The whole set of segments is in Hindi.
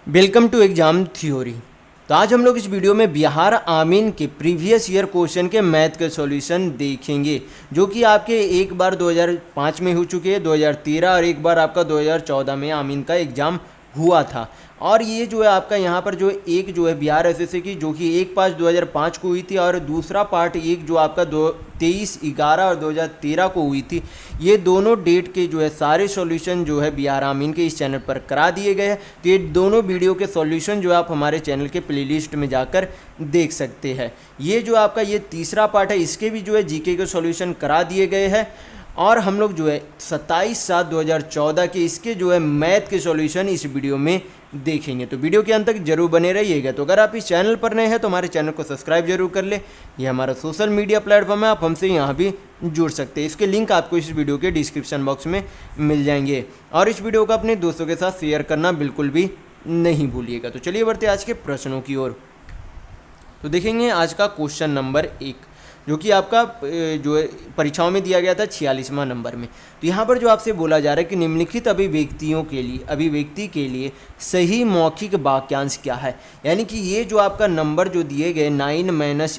Welcome to exam theory. तो आज हम लोग इस वीडियो में बिहार आमीन के प्रीवियस ईयर क्वेश्चन के मैथ के सॉल्यूशन देखेंगे, जो कि आपके एक बार 2005 में हो चुके हैं, 2013 और एक बार आपका 2014 में आमीन का एग्ज़ाम हुआ था। और ये जो है आपका यहाँ पर जो एक जो है बिहार एसएससी की, जो कि एक पास 2005 को हुई थी और दूसरा पार्ट एक जो आपका 23/11 और 2013 को हुई थी। ये दोनों डेट के जो है सारे सॉल्यूशन जो है बिहार आमीन के इस चैनल पर करा दिए गए हैं। तो ये दोनों वीडियो के सॉल्यूशन जो आप हमारे चैनल के प्लेलिस्ट में जाकर देख सकते हैं। ये जो आपका ये तीसरा पार्ट है, इसके भी जो है जीके के सॉल्यूशन करा दिए गए हैं। और हम लोग जो है 27/7/2014 के इसके जो है मैथ के सॉल्यूशन इस वीडियो में देखेंगे। तो वीडियो के अंत तक जरूर बने रहिएगा। तो अगर आप इस चैनल पर नए हैं तो हमारे चैनल को सब्सक्राइब जरूर कर ले। ये हमारा सोशल मीडिया प्लेटफॉर्म है, आप हमसे यहाँ भी जुड़ सकते हैं। इसके लिंक आपको इस वीडियो के डिस्क्रिप्शन बॉक्स में मिल जाएंगे। और इस वीडियो को अपने दोस्तों के साथ शेयर करना बिल्कुल भी नहीं भूलिएगा। तो चलिए बढ़ते आज के प्रश्नों की ओर। तो देखेंगे आज का क्वेश्चन नंबर 1, जो कि आपका जो है परीक्षाओं में दिया गया था 46वां नंबर में। तो यहाँ पर जो आपसे बोला जा रहा है कि निम्नलिखित अभिव्यक्ति के लिए सही मौखिक वाक्यांश क्या है। यानी कि ये जो आपका नंबर जो दिए गए 9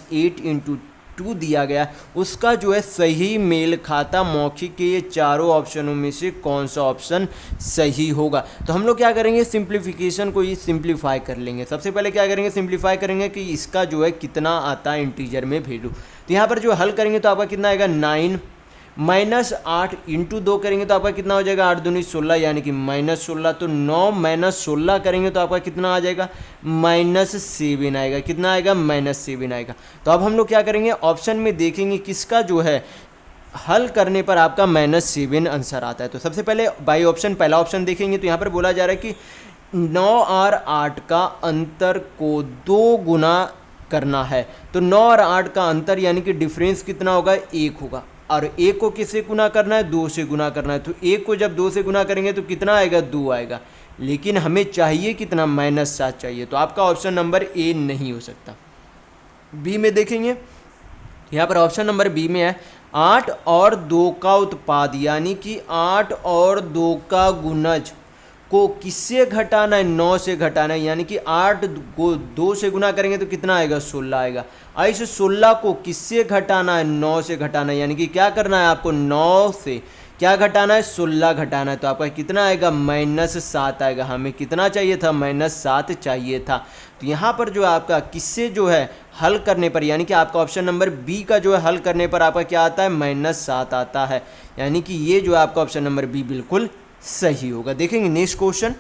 - 8 × 2 दिया गया, उसका जो है सही मेल खाता मौखिक के ये चारों ऑप्शनों में से कौन सा ऑप्शन सही होगा। तो हम लोग क्या करेंगे, सिंप्लीफिकेशन को ही सिंप्लीफाई कर लेंगे। सबसे पहले क्या करेंगे, सिंप्लीफाई करेंगे कि इसका जो है कितना आता है इंटीजर में वैल्यू। तो यहाँ पर जो हल करेंगे तो आपका कितना आएगा 9 - 8 × 2 करेंगे तो आपका कितना हो जाएगा 8 दूनी 16, यानी कि -16। तो 9 - 16 करेंगे तो आपका कितना आ जाएगा -7 आएगा। कितना आएगा -7 आएगा। तो अब हम लोग क्या करेंगे, ऑप्शन में देखेंगे किसका जो है हल करने पर आपका -7 आंसर आता है। तो सबसे पहले बाई ऑप्शन पहला ऑप्शन देखेंगे। तो यहाँ पर बोला जा रहा है कि 9 और 8 का अंतर को 2 गुना करना है। तो 9 और 8 का अंतर यानी कि डिफरेंस कितना होगा 1 होगा। और 1 को किससे गुना करना है 2 से गुना करना है। तो 1 को जब 2 से गुना करेंगे तो कितना आएगा 2 आएगा। लेकिन हमें चाहिए कितना -7 चाहिए। तो आपका ऑप्शन नंबर ए नहीं हो सकता। बी में देखेंगे, यहाँ पर ऑप्शन नंबर बी में है 8 और 2 का उत्पाद, यानी कि 8 और 2 का गुणज को किससे घटाना है 9 से घटाना है। यानी कि 8 को 2 से गुना करेंगे तो कितना आएगा 16 आएगा। और इस 16 को किससे घटाना है 9 से घटाना है। यानी कि क्या करना है आपको 9 से क्या घटाना है 16 घटाना है। तो आपका कितना आएगा -7 आएगा। हमें कितना चाहिए था -7 चाहिए था। तो यहाँ पर जो आपका किससे जो है हल करने पर, यानी कि आपका ऑप्शन नंबर बी का जो है हल करने पर आपका क्या आता है -7 आता है। यानी कि ये जो है आपका ऑप्शन नंबर बी बिल्कुल सही होगा। देखेंगे नेक्स्ट क्वेश्चन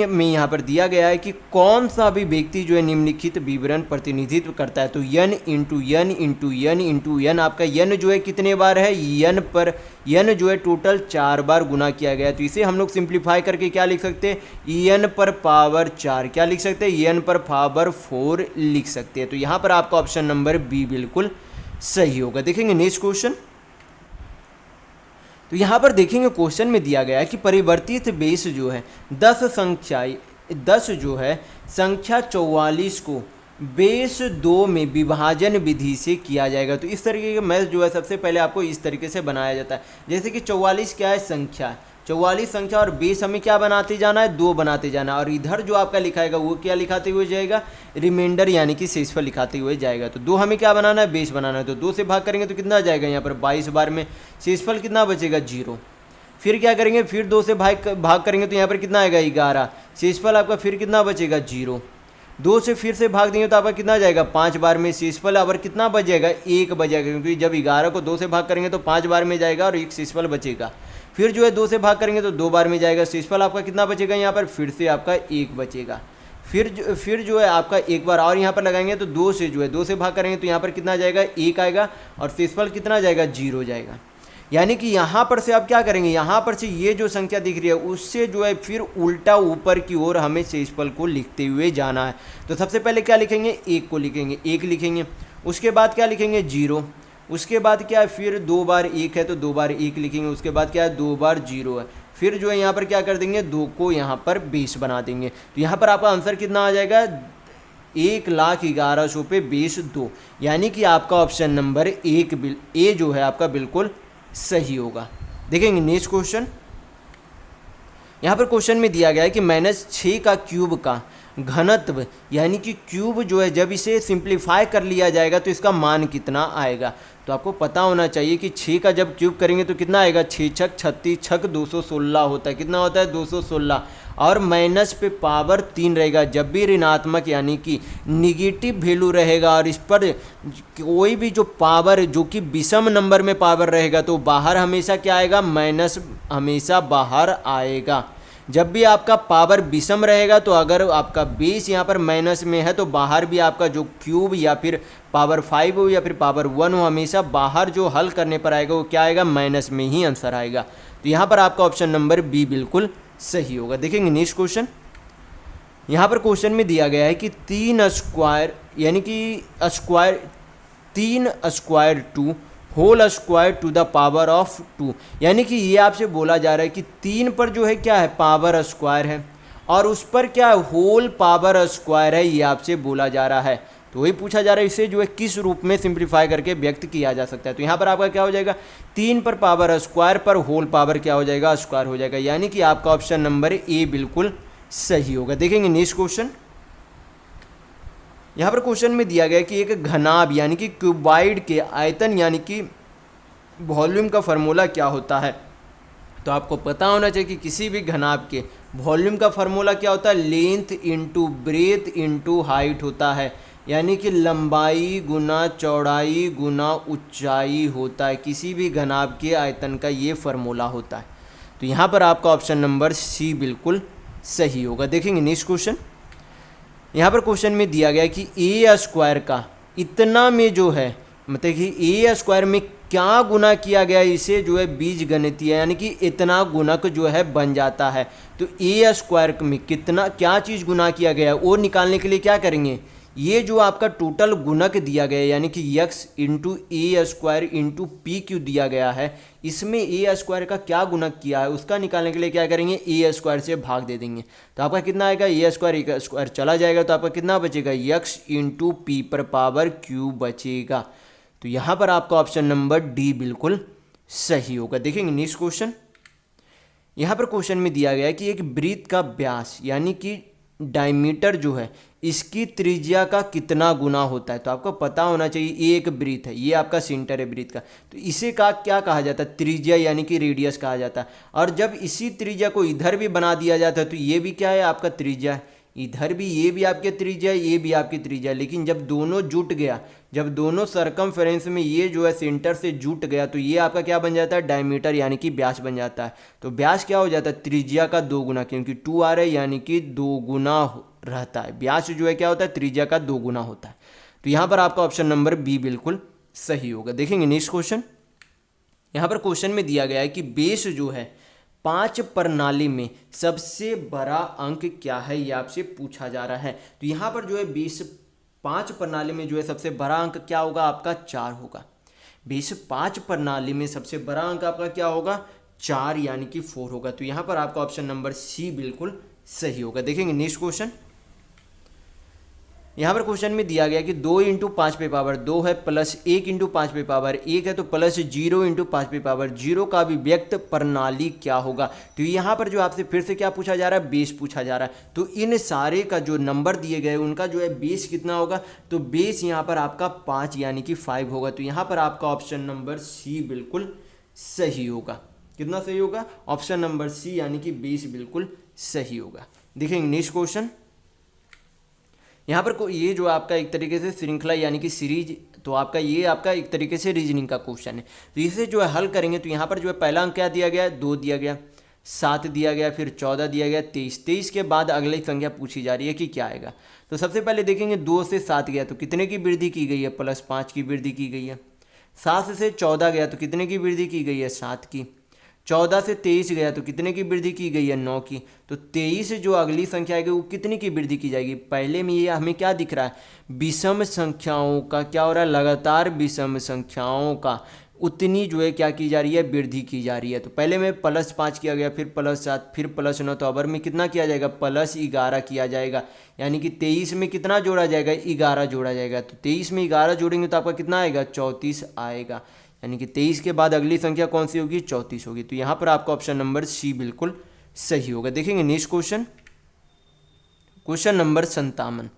में यहाँ पर दिया गया है कि कौन सा भी व्यक्ति जो है निम्नलिखित विवरण प्रतिनिधित्व करता है। तो n × n × n × n, आपका n जो है कितने बार है n जो है टोटल 4 बार गुना किया गया है। तो इसे हम लोग सिंप्लीफाई करके क्या लिख सकते हैं n पर पावर 4 क्या लिख सकते हैं n पर पावर 4 लिख सकते हैं। तो यहाँ पर आपका ऑप्शन नंबर बी बिल्कुल सही होगा। देखेंगे नेक्स्ट क्वेश्चन। तो यहाँ पर देखेंगे क्वेश्चन में दिया गया है कि परिवर्तित बेस जो है 10 जो है संख्या 44 को बेस 2 में विभाजन विधि से किया जाएगा। तो इस तरीके का मैथ जो है सबसे पहले आपको इस तरीके से बनाया जाता है। जैसे कि 44 क्या है संख्या है, 44 संख्या और बेस हमें क्या बनाते जाना है 2 बनाते जाना है। और इधर जो आपका लिखाएगा वो क्या लिखाते हुए जाएगा रिमाइंडर, यानी कि शेषफल लिखाते हुए जाएगा। तो 2 हमें क्या बनाना है बेस बनाना है। तो 2 से भाग करेंगे तो कितना आ जाएगा यहाँ पर 22 बार में शेषफल कितना बचेगा 0। फिर क्या करेंगे, फिर 2 से भाग करेंगे तो यहाँ पर कितना आएगा 11 शेषफल आपका फिर कितना बचेगा 0। 2 से फिर से भाग देंगे तो आपका कितना जाएगा 5 बार में शेषफल अब कितना बच जाएगा 1 बचेगा, क्योंकि जब 11 को 2 से भाग करेंगे तो 5 बार में जाएगा और 1 शेषफल बचेगा। फिर जो है 2 से भाग करेंगे तो 2 बार में जाएगा, शेषफल आपका कितना बचेगा यहाँ पर फिर से आपका 1 बचेगा। फिर जो है आपका एक बार और यहाँ पर लगाएंगे तो 2 से जो है 2 से भाग करेंगे तो यहाँ पर कितना जाएगा 1 आएगा और शेषफल कितना जाएगा 0 जाएगा। यानी कि यहाँ पर से आप क्या करेंगे, यहाँ पर से ये जो संख्या दिख रही है उससे जो है फिर उल्टा ऊपर की ओर हमें शेषफल को लिखते हुए जाना है। तो सबसे पहले क्या लिखेंगे 1 को लिखेंगे 1 लिखेंगे, उसके बाद क्या लिखेंगे 0, उसके बाद क्या है फिर 2 बार 1 है तो 2 बार 1 लिखेंगे, उसके बाद क्या है 2 बार 0 है। फिर जो है यहाँ पर क्या कर देंगे 2 को यहाँ पर बेस बना देंगे। तो यहाँ पर आपका आंसर कितना आ जाएगा 1,11,000 पे बेस 2, यानी कि आपका ऑप्शन नंबर ए जो है आपका बिल्कुल सही होगा। देखेंगे नेक्स्ट क्वेश्चन। यहाँ पर क्वेश्चन में दिया गया है कि -6 का क्यूब का घनत्व यानी कि क्यूब जो है जब इसे सिंप्लीफाई कर लिया जाएगा तो इसका मान कितना आएगा। तो आपको पता होना चाहिए कि 6 का जब क्यूब करेंगे तो कितना आएगा, 6 छक 36 छक 216 होता है। कितना होता है, 216। और माइनस पे पावर 3 रहेगा। जब भी ऋणात्मक यानी कि निगेटिव वैल्यू रहेगा और इस पर कोई भी जो पावर जो कि विषम नंबर में पावर रहेगा तो बाहर हमेशा क्या आएगा, माइनस हमेशा बाहर आएगा। जब भी आपका पावर विषम रहेगा तो अगर आपका बेस यहाँ पर माइनस में है तो बाहर भी आपका जो क्यूब या फिर पावर 5 हो या फिर पावर 1 हो, हमेशा बाहर जो हल करने पर आएगा वो क्या आएगा, माइनस में ही आंसर आएगा। तो यहाँ पर आपका ऑप्शन नंबर बी बिल्कुल सही होगा। देखेंगे नेक्स्ट क्वेश्चन। यहाँ पर क्वेश्चन में दिया गया है कि 3 स्क्वायर यानी कि square 3 square 2 whole square to the power of 2, यानी कि ये आपसे बोला जा रहा है कि 3 पर जो है क्या है, पावर स्क्वायर है और उस पर क्या है, होल पावर स्क्वायर है। ये आपसे बोला जा रहा है तो वही पूछा जा रहा है इसे जो है किस रूप में सिंप्लीफाई करके व्यक्त किया जा सकता है। तो यहाँ पर आपका क्या हो जाएगा, 3 पर पावर स्क्वायर पर होल पावर क्या हो जाएगा, स्क्वायर हो जाएगा। यानी कि आपका ऑप्शन नंबर ए बिल्कुल सही होगा। देखेंगे नेक्स्ट क्वेश्चन। यहाँ पर क्वेश्चन में दिया गया कि एक घनाभ यानी कि क्यूबाइड के आयतन यानी कि वॉल्यूम का फार्मूला क्या होता है। तो आपको पता होना चाहिए कि किसी भी घनाभ के वॉल्यूम का फार्मूला क्या होता है, length into breadth into height होता है। यानी कि लंबाई गुना चौड़ाई गुना ऊंचाई होता है। किसी भी घनाभ के आयतन का ये फार्मूला होता है। तो यहाँ पर आपका ऑप्शन नंबर सी बिल्कुल सही होगा। देखेंगे नेक्स्ट क्वेश्चन। यहाँ पर क्वेश्चन में दिया गया कि ए स्क्वायर का इतना में जो है मतलब कि ए स्क्वायर में क्या गुना किया गया, इसे जो है बीज गणितीय यानी कि इतना गुणक जो है बन जाता है। तो ए स्क्वायर में कितना क्या चीज़ गुना किया गया है वो निकालने के लिए क्या करेंगे, ये जो आपका टोटल गुणक दिया गया है यानी कि यक्स इंटू ए स्क्वायर इंटू पी क्यू दिया गया है, इसमें ए स्क्वायर का क्या गुणक किया है उसका निकालने के लिए क्या करेंगे, ए स्क्वायर से भाग दे देंगे। तो आपका कितना आएगा, ए स्क्वायर चला जाएगा तो आपका कितना बचेगा, यक्स इंटू पी पर पावर क्यू बचेगा। तो यहाँ पर आपका ऑप्शन नंबर डी बिल्कुल सही होगा। देखेंगे नेक्स्ट क्वेश्चन। यहाँ पर क्वेश्चन में दिया गया है कि एक वृत्त का व्यास यानी कि डायमीटर जो है इसकी त्रिज्या का कितना गुना होता है। तो आपको पता होना चाहिए ये एक वृत्त है, ये आपका सेंटर है वृत्त का, तो इसे का क्या कहा जाता है, त्रिज्या यानी कि रेडियस कहा जाता है। और जब इसी त्रिज्या को इधर भी बना दिया जाता है तो ये भी क्या है, आपका त्रिज्या है। इधर भी ये भी आपके त्रिज्या है, ये भी आपकी त्रिज्या है। लेकिन जब दोनों जुट गया, जब दोनों सरकमफेरेंस में ये जो है सेंटर से जुट गया तो ये आपका क्या बन जाता है, डायमीटर यानी कि व्यास बन जाता है। तो व्यास क्या हो जाता है, त्रिज्या का 2 गुना, क्योंकि 2 आ रहा है यानी कि 2 गुना रहता है। व्यास जो है क्या होता है, त्रिज्या का 2 गुना होता है। तो यहाँ पर आपका ऑप्शन नंबर बी बिल्कुल सही होगा। देखेंगे नेक्स्ट क्वेश्चन। यहाँ पर क्वेश्चन में दिया गया है कि बेस जो है 5 प्रणाली में सबसे बड़ा अंक क्या है, ये आपसे पूछा जा रहा है। तो यहाँ पर जो है बेस 5 प्रणाली में जो है सबसे बड़ा अंक क्या होगा, आपका 4 होगा। बेस 5 प्रणाली में सबसे बड़ा अंक आपका क्या होगा, 4 यानी कि 4 होगा। तो यहाँ पर आपका ऑप्शन नंबर सी बिल्कुल सही होगा। देखेंगे नेक्स्ट क्वेश्चन। यहाँ पर क्वेश्चन में दिया गया कि 2 इंटू 5 पे पावर 2 है प्लस 1 इंटू 5 पे पावर 1 है तो प्लस 0 इंटू 5 पे पावर 0 का अभिव्यक्त प्रणाली क्या होगा। तो यहाँ पर जो आपसे फिर से क्या पूछा जा रहा है, बेस पूछा जा रहा है। तो इन सारे का जो नंबर दिए गए उनका जो है बेस कितना होगा, तो बेस यहाँ पर आपका 5 यानी कि 5 होगा। तो यहाँ पर आपका ऑप्शन नंबर सी बिल्कुल सही होगा। कितना सही होगा, ऑप्शन नंबर सी यानी कि बेस बिल्कुल सही होगा। देखेंगे नेक्स्ट क्वेश्चन। यहाँ पर ये जो आपका एक तरीके से श्रृंखला यानी कि सीरीज, तो आपका ये आपका एक तरीके से रीजनिंग का क्वेश्चन है। तो इसे जो है हल करेंगे तो यहाँ पर जो है पहला अंक क्या दिया गया, 2 दिया गया, 7 दिया गया, फिर 14 दिया गया, 23 के बाद अगली संख्या पूछी जा रही है कि क्या आएगा। तो सबसे पहले देखेंगे 2 से 7 गया तो कितने की वृद्धि की गई है, प्लस 5 की वृद्धि की गई है। 7 से 14 गया तो कितने की वृद्धि की गई है, 7 की। 14 से 23 गया तो कितने की वृद्धि की गई है, 9 की। तो 23 जो अगली संख्या आएगी वो कितनी की वृद्धि की जाएगी, पहले में ये हमें क्या दिख रहा है, विषम संख्याओं का क्या हो रहा है, लगातार विषम संख्याओं का उतनी जो है क्या की जा रही है, वृद्धि की जा रही है। तो पहले में प्लस 5 किया गया, फिर प्लस 7, फिर प्लस 9, तो अबर में कितना किया जाएगा, प्लस 11 किया जाएगा। यानी कि 23 में कितना जोड़ा जाएगा, 11 जोड़ा जाएगा। तो 23 में 11 जोड़ेंगे तो आपका कितना आएगा, 34 आएगा। यानी कि 23 के बाद अगली संख्या कौन सी होगी, 34 होगी। तो यहाँ पर आपका ऑप्शन नंबर सी बिल्कुल सही होगा। देखेंगे नेक्स्ट क्वेश्चन, क्वेश्चन नंबर 57।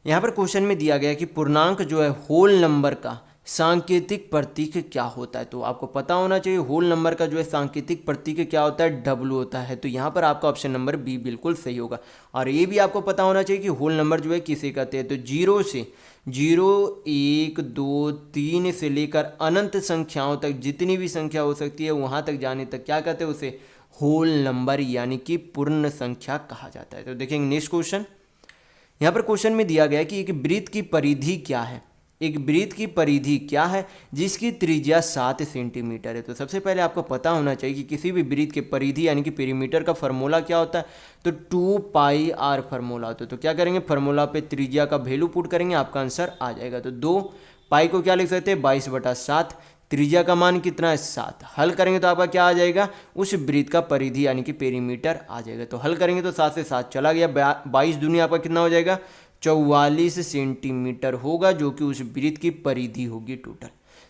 यहाँ पर क्वेश्चन में दिया गया कि पूर्णांक जो है होल नंबर का सांकेतिक प्रतीक क्या होता है। तो आपको पता होना चाहिए होल नंबर का जो है सांकेतिक प्रतीक क्या होता है, डब्ल्यू होता है। तो यहाँ पर आपका ऑप्शन नंबर बी बिल्कुल सही होगा। और ये भी आपको पता होना चाहिए कि होल नंबर जो है किसे कहते हैं। तो 0 से 0, 1, 2, 3 से लेकर अनंत संख्याओं तक जितनी भी संख्या हो सकती है वहाँ तक जाने तक क्या कहते हैं, उसे होल नंबर यानी कि पूर्ण संख्या कहा जाता है। तो देखेंगे नेक्स्ट क्वेश्चन। यहाँ पर क्वेश्चन में दिया गया कि एक वृत्त की परिधि क्या है। एक वृत्त की परिधि क्या है जिसकी त्रिज्या 7 सेंटीमीटर है। तो सबसे पहले आपको पता होना चाहिए कि किसी भी वृत्त के परिधि यानी कि पेरीमीटर का फार्मूला क्या होता है। तो 2πr फार्मूला होता है। तो क्या करेंगे, फार्मूला पे त्रिज्या का वैल्यू पुट करेंगे, आपका आंसर आ जाएगा। तो 2π को क्या लिख सकते हैं, 22/7। त्रिज्या का मान कितना है, 7। हल करेंगे तो आपका क्या आ जाएगा, उस वृत्त का परिधि यानी कि पेरीमीटर आ जाएगा। तो हल करेंगे तो 7 से 7 चला गया, 22 दूनी आपका कितना हो जाएगा, 44 सेंटीमीटर होगा, जो कि उस वृत्त की परिधि होगी टोटल।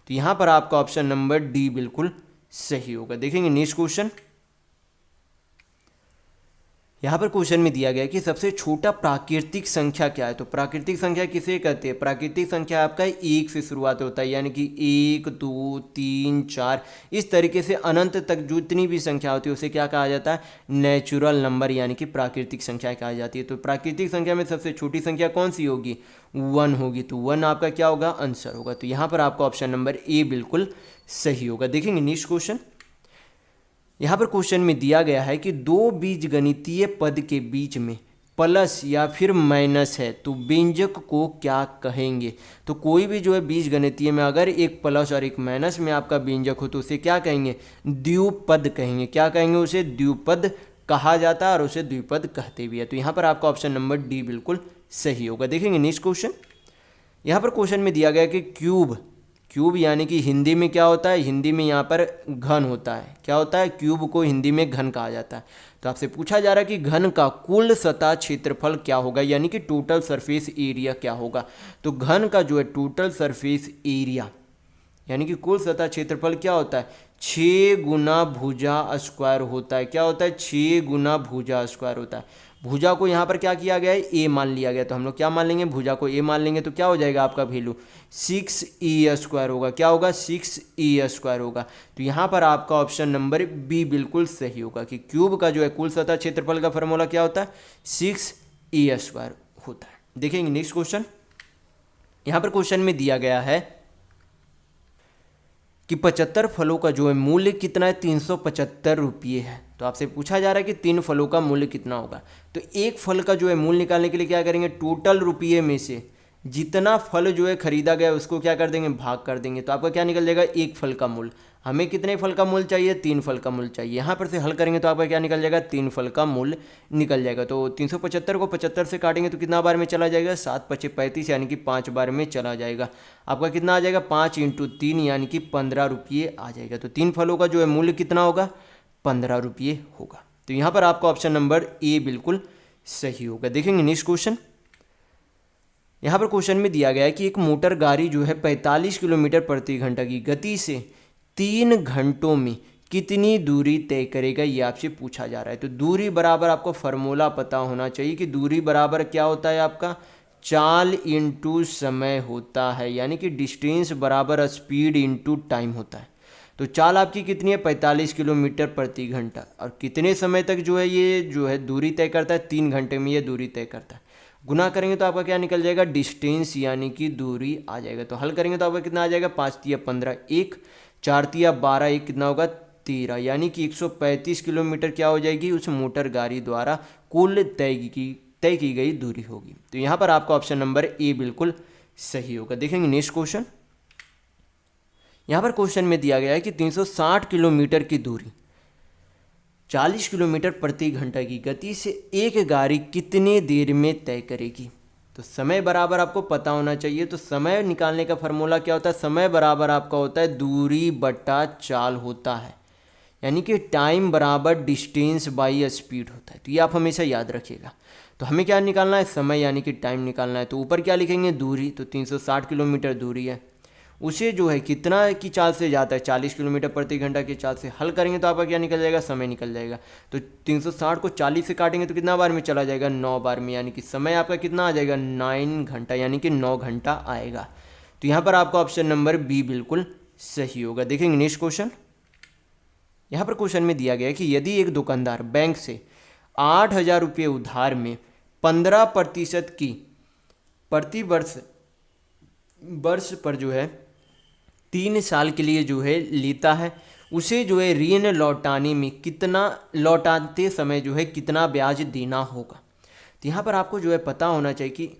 तो यहाँ पर आपका ऑप्शन नंबर डी बिल्कुल सही होगा। देखेंगे नेक्स्ट क्वेश्चन। यहाँ पर क्वेश्चन में दिया गया कि सबसे छोटा प्राकृतिक संख्या क्या है। तो प्राकृतिक संख्या किसे कहते हैं, प्राकृतिक संख्या आपका 1 से शुरुआत होता है, यानी कि 1, 2, 3, 4 इस तरीके से अनंत तक जितनी भी संख्या होती है उसे क्या कहा जाता है, नेचुरल नंबर यानी कि प्राकृतिक संख्या कहा जाती है। तो प्राकृतिक संख्या में सबसे छोटी संख्या कौन सी होगी, 1 होगी। तो 1 आपका क्या होगा, आंसर होगा। तो यहाँ पर आपका ऑप्शन नंबर ए बिल्कुल सही होगा। देखेंगे नेक्स्ट क्वेश्चन। यहाँ पर क्वेश्चन में दिया गया है कि दो बीजगणितीय पद के बीच में प्लस या फिर माइनस है तो व्यंजक को क्या कहेंगे। तो कोई भी जो है बीजगणितीय में अगर एक प्लस और एक माइनस में आपका व्यंजक हो तो उसे क्या कहेंगे, द्विपद कहेंगे। क्या कहेंगे, उसे द्विपद कहा जाता है और उसे द्विपद कहते भी है। तो यहाँ पर आपका ऑप्शन नंबर डी बिल्कुल सही होगा। देखेंगे नेक्स्ट क्वेश्चन। यहाँ पर क्वेश्चन में दिया गया कि क्यूब यानी कि हिंदी में क्या होता है, हिंदी में यहाँ पर घन होता है। क्या होता है, क्यूब को हिंदी में घन कहा जाता है। तो आपसे पूछा जा रहा है कि घन का कुल सतह क्षेत्रफल क्या होगा, यानी कि टोटल सरफेस एरिया क्या होगा। तो घन का जो है टोटल सरफेस एरिया यानी कि कुल सतह क्षेत्रफल क्या होता है, 6 गुना भुजा स्क्वायर होता है। क्या होता है, 6 गुना भुजा स्क्वायर होता है। भुजा को यहाँ पर क्या किया गया है, ए मान लिया गया। तो हम लोग क्या मान लेंगे, भुजा को ए मान लेंगे तो क्या हो जाएगा आपका वैल्यू 6e² होगा। क्या होगा, 6e² होगा। तो यहाँ पर आपका ऑप्शन नंबर बी बिल्कुल सही होगा कि क्यूब का जो है कुल सतह क्षेत्रफल का फार्मूला क्या होता है, 6e² होता है। देखेंगे नेक्स्ट क्वेश्चन। यहाँ पर क्वेश्चन में दिया गया है कि 75 फलों का जो है मूल्य कितना है, 375 रुपये है। तो आपसे पूछा जा रहा है कि 3 फलों का मूल्य कितना होगा। तो एक फल का जो है मूल्य निकालने के लिए क्या करेंगे, टोटल रुपये में से जितना फल जो है खरीदा गया उसको क्या कर देंगे, भाग कर देंगे। तो आपका क्या निकल जाएगा, एक फल का मूल्य। हमें कितने फल का मूल्य चाहिए, 3 फल का मूल्य चाहिए। यहाँ पर से हल करेंगे तो आपका क्या निकल जाएगा, 3 फल का मूल्य निकल जाएगा। तो 375 को 75 से काटेंगे तो कितना बार में चला जाएगा, 7 × 5 = 35 यानी कि 5 बार में चला जाएगा। आपका कितना आ जाएगा, 5 × 3 यानी कि 15 रुपये आ जाएगा। तो 3 फलों का जो है मूल्य कितना होगा, 15 रुपये होगा। तो यहाँ पर आपका ऑप्शन नंबर ए बिल्कुल सही होगा। देखेंगे नेक्स्ट क्वेश्चन। यहाँ पर क्वेश्चन में दिया गया है कि एक मोटर गाड़ी जो है 45 किलोमीटर प्रति घंटा की गति से 3 घंटों में कितनी दूरी तय करेगा, ये आपसे पूछा जा रहा है। तो दूरी बराबर आपको फार्मूला पता होना चाहिए कि दूरी बराबर क्या होता है आपका, चाल इंटू समय होता है, यानी कि डिस्टेंस बराबर स्पीड इंटू टाइम होता है। तो चाल आपकी कितनी है, 45 किलोमीटर प्रति घंटा, और कितने समय तक जो है ये जो है दूरी तय करता है, 3 घंटे में ये दूरी तय करता है। गुना करेंगे तो आपका क्या निकल जाएगा, डिस्टेंस यानी कि दूरी आ जाएगा। तो हल करेंगे तो आपका कितना आ जाएगा, 5 × 15 1, 4 × 12 1 कितना होगा, 13, यानी कि 135 किलोमीटर क्या हो जाएगी, उस मोटर गाड़ी द्वारा कुल तय की गई दूरी होगी। तो यहाँ पर आपका ऑप्शन नंबर ए बिल्कुल सही होगा। देखेंगे नेक्स्ट क्वेश्चन। यहाँ पर क्वेश्चन में दिया गया है कि 360 किलोमीटर की दूरी 40 किलोमीटर प्रति घंटा की गति से एक गाड़ी कितने देर में तय करेगी। तो समय बराबर आपको पता होना चाहिए। तो समय निकालने का फार्मूला क्या होता है, समय बराबर आपका होता है दूरी बटा चाल होता है, यानी कि टाइम बराबर डिस्टेंस बाई स्पीड होता है। तो ये आप हमेशा याद रखिएगा। तो हमें क्या निकालना है, समय यानी कि टाइम निकालना है। तो ऊपर क्या लिखेंगे, दूरी। तो 360 किलोमीटर दूरी है, उसे जो है कितना की चाल से जाता है, 40 किलोमीटर प्रति घंटा की चाल से। हल करेंगे तो आपका क्या निकल जाएगा, समय निकल जाएगा। तो 360 को 40 से काटेंगे तो कितना बार में चला जाएगा, 9 बार में, यानी कि समय आपका कितना आ जाएगा, 9 घंटा, यानी कि 9 घंटा आएगा। तो यहाँ पर आपका ऑप्शन नंबर बी बिल्कुल सही होगा। देखेंगे नेक्स्ट क्वेश्चन। यहाँ पर क्वेश्चन में दिया गया है कि यदि एक दुकानदार बैंक से 8,000 रुपये उधार में 15% की प्रति वर्ष पर जो है 3 साल के लिए जो है लेता है, उसे जो है ऋण लौटाते समय जो है कितना ब्याज देना होगा। तो यहाँ पर आपको जो है पता होना चाहिए कि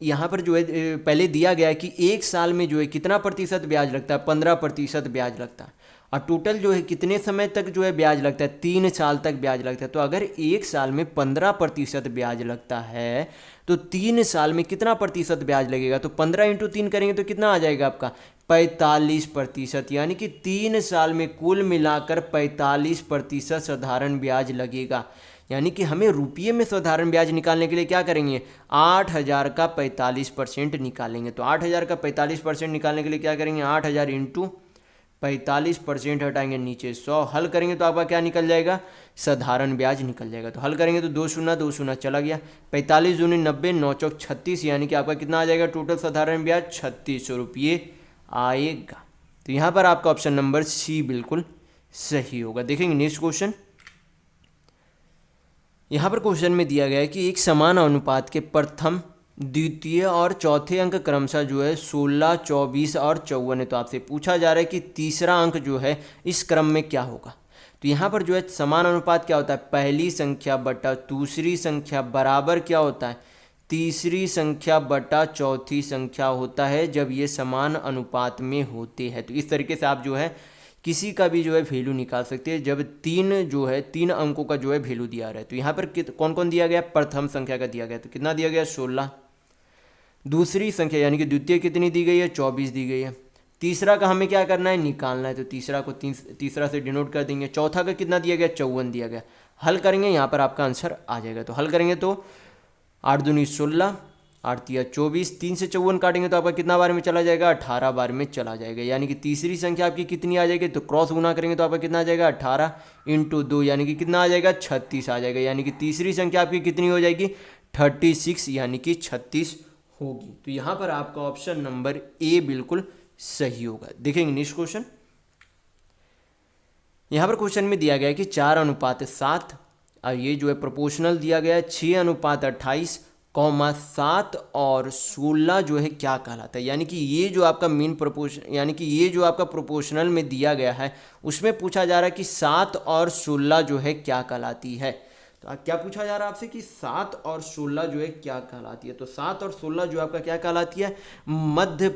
यहाँ पर जो है पहले दिया गया है कि 1 साल में जो है कितना प्रतिशत ब्याज लगता है, 15% ब्याज लगता है, और टोटल जो है कितने समय तक जो है ब्याज लगता है, 3 साल तक ब्याज लगता है। तो अगर 1 साल में 15% ब्याज लगता है तो 3 साल में कितना प्रतिशत ब्याज लगेगा, तो 15 × 3 करेंगे तो कितना आ जाएगा आपका, 45%, यानी कि 3 साल में कुल मिलाकर 45% साधारण ब्याज लगेगा। यानी कि हमें रुपये में साधारण ब्याज निकालने के लिए क्या करेंगे, 8,000 का 45% निकालेंगे। तो 8,000 का 45% निकालने के लिए क्या करेंगे, 8,000 × 45% हटाएंगे नीचे 100, हल करेंगे तो आपका क्या निकल जाएगा, साधारण ब्याज निकल जाएगा। तो हल करेंगे तो 2 शून्य 2 शून्य चला गया, 45 दूनी 90, 9 चौक 36, यानी कि आपका कितना आ जाएगा टोटल साधारण ब्याज, 3600 रुपये आएगा। तो यहाँ पर आपका ऑप्शन नंबर सी बिल्कुल सही होगा। देखेंगे नेक्स्ट क्वेश्चन। यहाँ पर क्वेश्चन में दिया गया है कि एक समान अनुपात के प्रथम, द्वितीय और चौथे अंक क्रमशः जो है 16, 24 और 54 है। तो आपसे पूछा जा रहा है कि तीसरा अंक जो है इस क्रम में क्या होगा। तो यहाँ पर जो है समान अनुपात क्या होता है, पहली संख्या बटा दूसरी संख्या बराबर क्या होता है, तीसरी संख्या बटा चौथी संख्या होता है, जब ये समान अनुपात में होते हैं। तो इस तरीके से आप जो है किसी का भी जो है वैल्यू निकाल सकते हैं जब 3 अंकों का जो है वैल्यू दिया रहा है। तो यहाँ पर कौन कौन दिया गया, प्रथम संख्या का दिया गया, तो कितना दिया गया, 16। दूसरी संख्या यानी कि द्वितीय कितनी दी गई है, 24 दी गई है। तीसरा का हमें क्या करना है, निकालना है, तो तीसरा को तीसरा से डिनोट कर देंगे। चौथा का कितना दिया गया, 54 दिया गया। हल करेंगे, यहाँ पर आपका आंसर आ जाएगा। तो हल करेंगे तो 8 दूनी 16, 8 तिया 24, 3 से 54 काटेंगे तो आपका कितना बार में चला जाएगा, 18 बार में चला जाएगा। यानी कि तीसरी संख्या आपकी कितनी आ जाएगी, तो क्रॉस गुना करेंगे तो आपका कितना आ जाएगा, 18 × 2, यानी कि कितना आ जाएगा, 36 आ जाएगा। यानी कि तीसरी संख्या आपकी कितनी हो जाएगी, 36, यानी कि 36 होगी। तो यहाँ पर आपका ऑप्शन नंबर ए बिल्कुल सही होगा। देखेंगे नेक्स्ट क्वेश्चन। यहाँ पर क्वेश्चन में दिया गया है कि 4:7 और ये जो है प्रोपोर्शनल दिया गया है, 6:28, 7 और 16 जो है क्या कहलाता है। यानी कि ये जो आपका मेन प्रोपोर्शन, यानी कि ये जो आपका प्रोपोर्शनल में दिया गया है उसमें पूछा जा रहा है कि 7 और 16 जो है क्या कहलाती है। तो क्या पूछा जा रहा है आपसे कि 7 और 16 जो है क्या कहलाती है। तो 7 और 16 जो आपका क्या कहलाती है, मध्य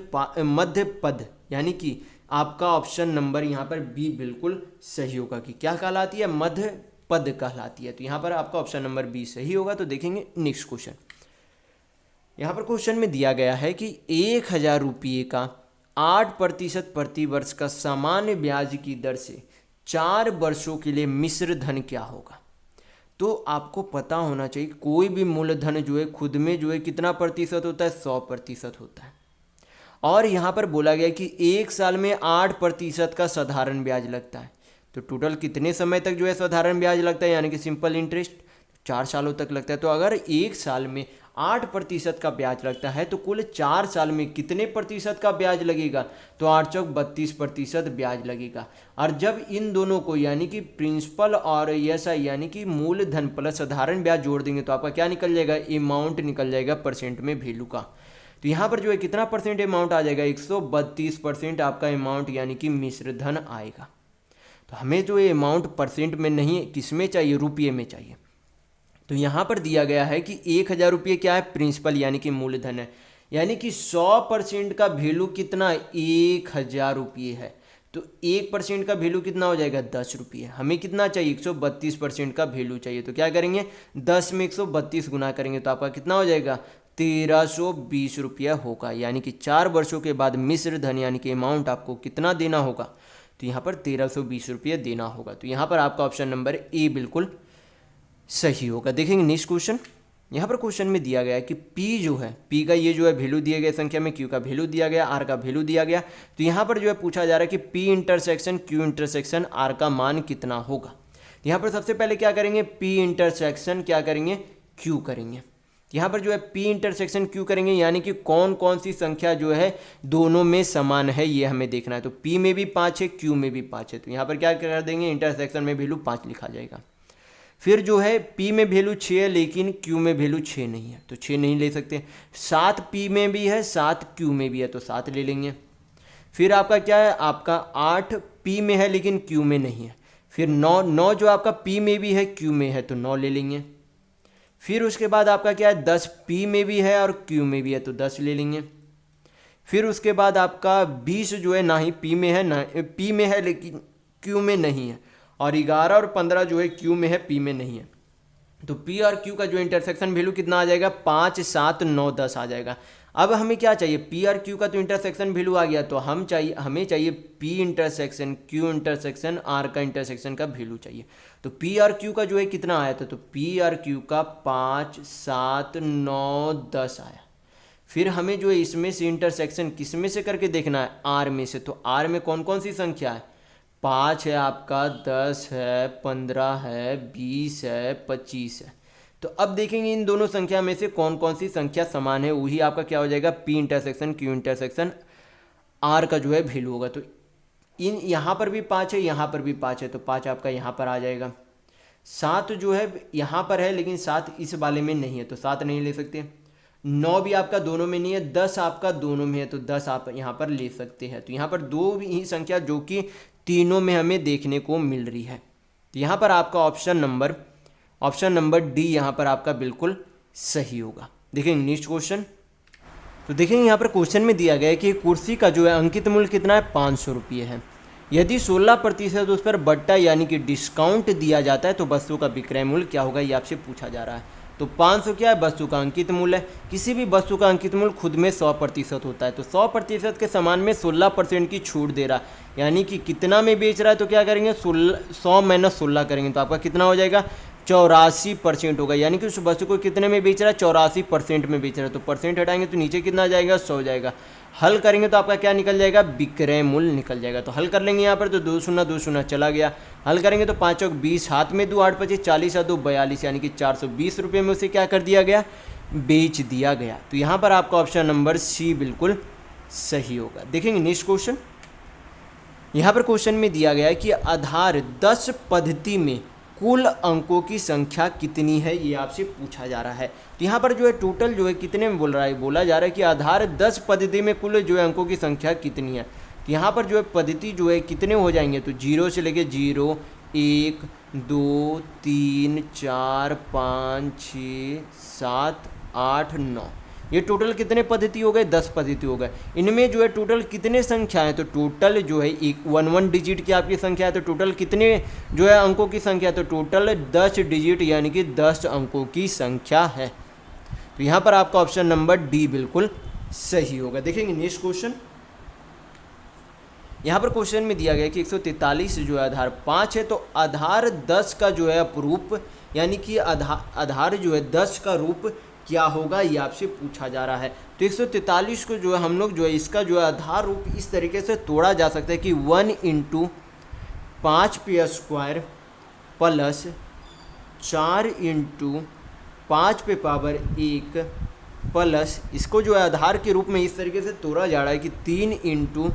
पद, यानी कि आपका ऑप्शन नंबर यहाँ पर बी बिल्कुल सही होगा कि क्या कहलाती है, मध्य पद कहलाती है। तो यहाँ पर आपका ऑप्शन नंबर बी सही होगा। तो देखेंगे नेक्स्ट क्वेश्चन। यहाँ पर क्वेश्चन में दिया गया है कि 1,000 रुपये का 8% प्रति वर्ष का सामान्य ब्याज की दर से 4 वर्षों के लिए मिश्र धन क्या होगा। तो आपको पता होना चाहिए कोई भी मूलधन जो है खुद में जो है कितना प्रतिशत होता है, 100% होता है। और यहाँ पर बोला गया कि 1 साल में 8% का साधारण ब्याज लगता है। तो टोटल कितने समय तक जो है साधारण ब्याज लगता है, यानी कि सिंपल इंटरेस्ट 4 सालों तक लगता है। तो अगर 1 साल में 8% का ब्याज लगता है तो कुल 4 साल में कितने प्रतिशत का ब्याज लगेगा, तो 8 चौक 32% ब्याज लगेगा। और जब इन दोनों को यानी कि प्रिंसिपल और ESI यानी कि मूलधन प्लस साधारण ब्याज जोड़ देंगे तो आपका क्या निकल जाएगा, अमाउंट निकल जाएगा परसेंट में वैल्यू का। तो यहाँ पर जो है कितना परसेंट अमाउंट आ जाएगा, 132% आपका अमाउंट यानी कि मिश्र धन आएगा। तो हमें जो ये अमाउंट परसेंट में नहीं, किस में चाहिए, रुपये में चाहिए। तो यहाँ पर दिया गया है कि 1,000 रुपये क्या है, प्रिंसिपल यानी कि मूलधन है, यानी कि 100% का वैल्यू कितना, 1,000 रुपये है। तो 1% का वैल्यू कितना हो जाएगा, 10 रुपये। हमें कितना चाहिए, 132% का वैल्यू चाहिए। तो क्या करेंगे, 10 में 132 गुना करेंगे तो आपका कितना हो जाएगा, 1,320 रुपया होगा। यानी कि 4 वर्षों के बाद मिश्र धन यानी कि अमाउंट आपको कितना देना होगा, तो यहाँ पर 1,320 रुपये देना होगा। तो यहाँ पर आपका ऑप्शन नंबर ए बिल्कुल सही होगा। देखेंगे नेक्स्ट क्वेश्चन। यहाँ पर क्वेश्चन में दिया गया है कि p जो है, p का ये जो है वैल्यू दिया गया संख्या में, q का वैल्यू दिया गया, r का वैल्यू दिया गया। तो यहाँ पर जो है पूछा जा रहा है कि p intersection q intersection r का मान कितना होगा। यहाँ पर सबसे पहले क्या करेंगे, p इंटरसेक्शन क्या करेंगे, q करेंगे। यहाँ पर जो है p इंटरसेक्शन q करेंगे, यानी कि कौन कौन सी संख्या जो है दोनों में समान है ये हमें देखना है। तो p में भी 5 है, q में भी 5 है, तो यहाँ पर क्या कर देंगे, इंटरसेक्शन में वैल्यू 5 लिखा जाएगा। फिर जो है p में वैल्यू 6 है लेकिन q में वैल्यू 6 नहीं है, तो 6 नहीं ले सकते। 7 p में भी है, 7 q में भी है, तो 7 ले लेंगे। फिर आपका क्या है, आपका 8 p में है लेकिन q में नहीं है। फिर 9 जो आपका p में भी है q में है, तो 9 ले लेंगे। फिर उसके बाद आपका क्या है, 10 p में भी है और q में भी है, तो 10 ले लेंगे। फिर उसके बाद आपका 20 जो है ना ही p में है, ना p में है लेकिन q में नहीं है। और 11 और 15 जो है q में है, p में नहीं है। तो p और q का जो इंटरसेक्शन वैल्यू कितना आ जाएगा, 5, 7, 9, 10 आ जाएगा। अब हमें क्या चाहिए, p और q का तो इंटरसेक्शन वैल्यू आ गया, तो हमें चाहिए p intersection q intersection r का इंटरसेक्शन का वैल्यू चाहिए। तो p और q का जो है कितना आया था, तो p और q का 5, 7, 9, 10 आया। फिर हमें जो है इसमें से इंटरसेक्शन किस में से करके देखना है, r में से। तो r में कौन कौन सी संख्या है, 5 है आपका, 10 है, 15 है, 20 है, 25 है। तो अब देखेंगे इन दोनों संख्या में से कौन कौन सी संख्या समान है, वही आपका क्या हो जाएगा, p intersection q intersection r का जो है वैल्यू होगा। तो इन यहाँ पर भी 5 है, यहाँ पर भी 5 है, तो 5 आपका यहाँ पर आ जाएगा। 7 जो है यहाँ पर है लेकिन 7 इस वाले में नहीं है, तो 7 नहीं ले सकते। 9 भी आपका दोनों में नहीं है, 10 आपका दोनों में है, तो 10 आप यहाँ पर ले सकते हैं। तो यहाँ पर दो ही संख्या जो कि तीनों में हमें देखने को मिल रही है। तो यहाँ पर आपका ऑप्शन नंबर डी यहाँ पर आपका बिल्कुल सही होगा। देखेंगे नेक्स्ट क्वेश्चन। तो देखेंगे यहाँ पर क्वेश्चन में दिया गया है कि कुर्सी का जो है अंकित मूल्य कितना है, 500 रुपये है। यदि 16% उस पर बट्टा यानी कि डिस्काउंट दिया जाता है तो वस्तु का विक्रय मूल्य क्या होगा, ये आपसे पूछा जा रहा है। तो 500 क्या है, वस्तु का अंकित मूल्य है। किसी भी वस्तु का अंकित मूल्य खुद में 100% होता है, तो 100% के समान में 16% की छूट दे रहा है, यानी कि कितना में बेच रहा है, तो क्या करेंगे, 100 माइनस 16 करेंगे, तो आपका कितना हो जाएगा, 84% होगा। यानी कि उस वस्तु को कितने में बेच रहा है, 84% में बेच रहा है। तो परसेंट हटाएंगे तो नीचे कितना आ जाएगा, 100 हो जाएगा। हल करेंगे तो आपका क्या निकल जाएगा, विक्रय मूल्य निकल जाएगा। तो हल कर लेंगे यहाँ पर, तो 2 शून्य चला गया। हल करेंगे तो 5 चौक 20, हाथ में 2 8 25 40 और 2 42, यानी कि 420 रुपये में उसे क्या कर दिया गया, बेच दिया गया। तो यहाँ पर आपका ऑप्शन नंबर सी बिल्कुल सही होगा। देखेंगे नेक्स्ट क्वेश्चन। यहाँ पर क्वेश्चन में दिया गया है कि आधार 10 पद्धति में कुल अंकों की संख्या कितनी है, ये आपसे पूछा जा रहा है। तो यहाँ पर जो है टोटल जो है कितने में बोला जा रहा है कि आधार 10 पद्धति में कुल जो है अंकों की संख्या कितनी है। तो यहाँ पर जो है पद्धति जो है कितने हो जाएंगे, तो 0 से लेके 0, 1, 2, 3, 4, 5, 6, 7, 8, 9, ये टोटल कितने पद्धति हो गए, 10 पद्धति हो गए। इनमें जो है टोटल कितने संख्या है, तो टोटल जो है 1 डिजिट की आपकी संख्या है, तो टोटल कितने जो है अंकों की संख्या है, तो टोटल 10 डिजिट यानी कि 10 अंकों की संख्या है। तो यहाँ पर आपका ऑप्शन नंबर डी बिल्कुल सही होगा। देखेंगे नेक्स्ट क्वेश्चन। यहाँ पर क्वेश्चन में दिया गया कि 143 जो है आधार 5 है, तो आधार 10 का जो है अपरूप यानी कि आधार जो है 10 का रूप क्या होगा, ये आपसे पूछा जा रहा है। तो 143 को जो है हम लोग जो है इसका जो है आधार रूप इस तरीके से तोड़ा जा सकता है कि 1 × 5p² प्लस 4 × 5p⁻1 प्लस इसको जो है आधार के रूप में इस तरीके से तोड़ा जा रहा है कि 3 ×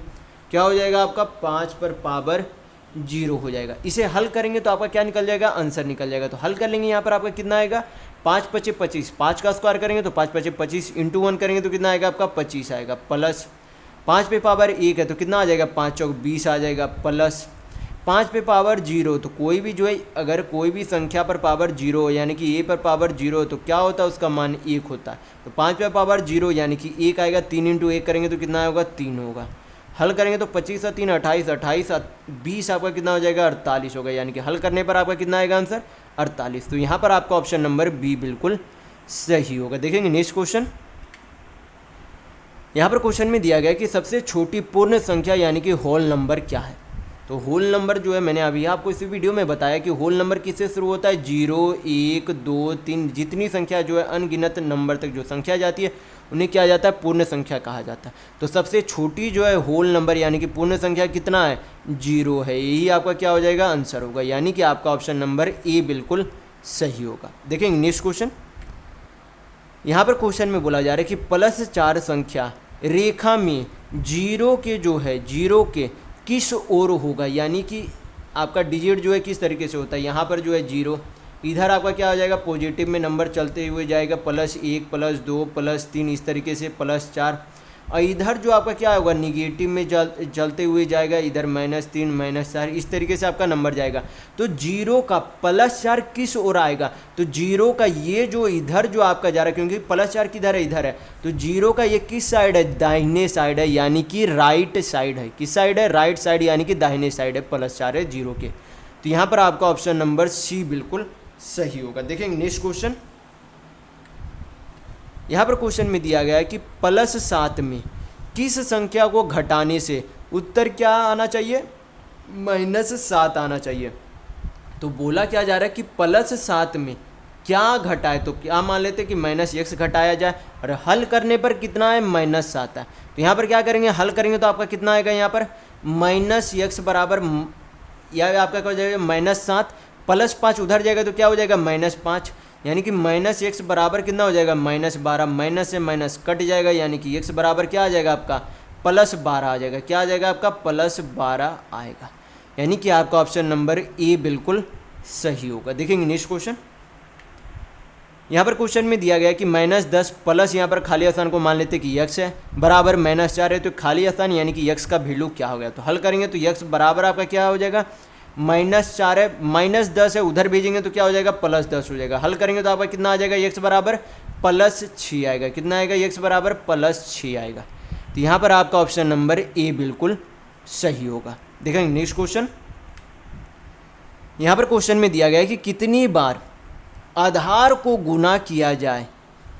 क्या हो जाएगा आपका 5/0 हो जाएगा। इसे हल करेंगे तो आपका क्या निकल जाएगा, आंसर निकल जाएगा। तो हल कर लेंगे, यहाँ पर आपका कितना आएगा, 5 × 5 = 25, 5 का स्क्वायर करेंगे तो 5 × 5 = 25, × 1 करेंगे तो कितना आएगा आपका 25 आएगा, प्लस 5p⁻1 है तो कितना आ जाएगा, 5 चौक 20 आ जाएगा, प्लस 5p⁻0। तो कोई भी जो है अगर कोई भी संख्या पर पावर 0 हो यानी कि a पर पावर 0 हो तो क्या होता है, उसका मान 1 होता है। तो 5p⁻0 यानी कि 1 आएगा, 3 × 1 करेंगे तो कितना होगा, 3 होगा। हल करेंगे तो 25 और 3 28, 28 और 20 आपका कितना हो जाएगा, 48 होगा। यानी कि हल करने पर आपका कितना आएगा आंसर, 48। तो यहाँ पर आपका ऑप्शन नंबर बी बिल्कुल सही होगा। देखेंगे नेक्स्ट क्वेश्चन। यहाँ पर क्वेश्चन में दिया गया कि सबसे छोटी पूर्ण संख्या यानी कि होल नंबर क्या है। तो होल नंबर जो है मैंने अभी आपको इस वीडियो में बताया कि होल नंबर किससे शुरू होता है, 0 1 2 3 जितनी संख्या जो है अनगिनत नंबर तक जो संख्या जाती है उन्हें क्या जाता है, पूर्ण संख्या कहा जाता है। तो सबसे छोटी जो है होल नंबर यानी कि पूर्ण संख्या कितना है, 0 है। यही आपका क्या हो जाएगा, आंसर होगा, यानी कि आपका ऑप्शन नंबर ए बिल्कुल सही होगा। देखेंगे नेक्स्ट क्वेश्चन। यहाँ पर क्वेश्चन में बोला जा रहा है कि +4 संख्या रेखा में 0 के जो है 0 के किस ओर होगा, यानी कि आपका डिजिट जो है किस तरीके से होता है। यहाँ पर जो है 0, इधर आपका क्या हो जाएगा, पॉजिटिव में नंबर चलते हुए जाएगा, +1 +2 +3 इस तरीके से +4, और इधर जो आपका क्या होगा, निगेटिव में चलते हुए जाएगा, इधर -3 -4 इस तरीके से आपका नंबर जाएगा। तो 0 का +4 किस ओर आएगा, तो 0 का ये जो इधर जो आपका जा रहा है, क्योंकि +4 किधर है, इधर है, तो 0 का ये किस साइड है, दाहिने साइड है, यानी कि राइट साइड है। किस साइड है, राइट साइड, यानी कि दाहिने साइड है, +4 है 0 के। तो यहाँ पर आपका ऑप्शन नंबर सी बिल्कुल सही होगा। देखेंगे नेक्स्ट क्वेश्चन। यहाँ पर क्वेश्चन में दिया गया है कि +7 में किस संख्या को घटाने से उत्तर क्या आना चाहिए, -7 आना चाहिए। तो बोला क्या जा रहा है कि +7 में क्या घटाए, तो क्या मान लेते कि -x घटाया जाए, और हल करने पर कितना है, -7 है। तो यहाँ पर क्या करेंगे, हल करेंगे तो आपका कितना आएगा, यहाँ पर -x बराबर, या आपका क्या हो जाएगा, -7 +5 उधर जाएगा तो क्या हो जाएगा, -5, यानी कि -x बराबर कितना हो जाएगा, -12, माइनस से माइनस कट जाएगा, यानी कि x बराबर क्या आ जाएगा आपका, +12 आ जाएगा। क्या आ जाएगा आपका, +12 आएगा, यानी कि आपका ऑप्शन नंबर ए बिल्कुल सही होगा। देखेंगे नेक्स्ट क्वेश्चन। यहाँ पर क्वेश्चन में दिया गया है कि -10 प्लस यहाँ पर खाली आसान को मान लेते कि x है, बराबर -4 है, तो खाली आसान यानी कि x का वैल्यू क्या हो गया। तो हल करेंगे तो x बराबर आपका क्या हो जाएगा, -4 है, -10 है, उधर भेजेंगे तो क्या हो जाएगा, +10 हो जाएगा। हल करेंगे तो आपका कितना आ जाएगा, x बराबर +6 आएगा। कितना आएगा, x बराबर +6 आएगा। तो यहाँ पर आपका ऑप्शन नंबर ए बिल्कुल सही होगा। देखेंगे नेक्स्ट क्वेश्चन। यहाँ पर क्वेश्चन में दिया गया है कि कितनी बार आधार को गुना किया जाए